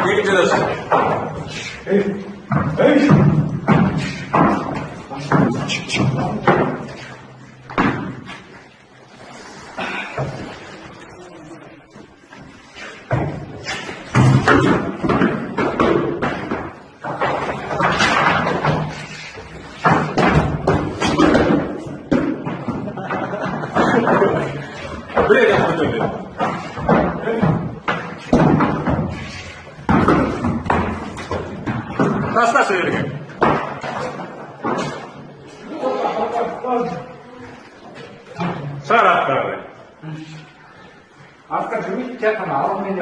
이렇게 뜯었어. 그래, 내가 먼저 돼. 땄어, 이렇게. 살았다, 그래. 아까 저기 제가 나오면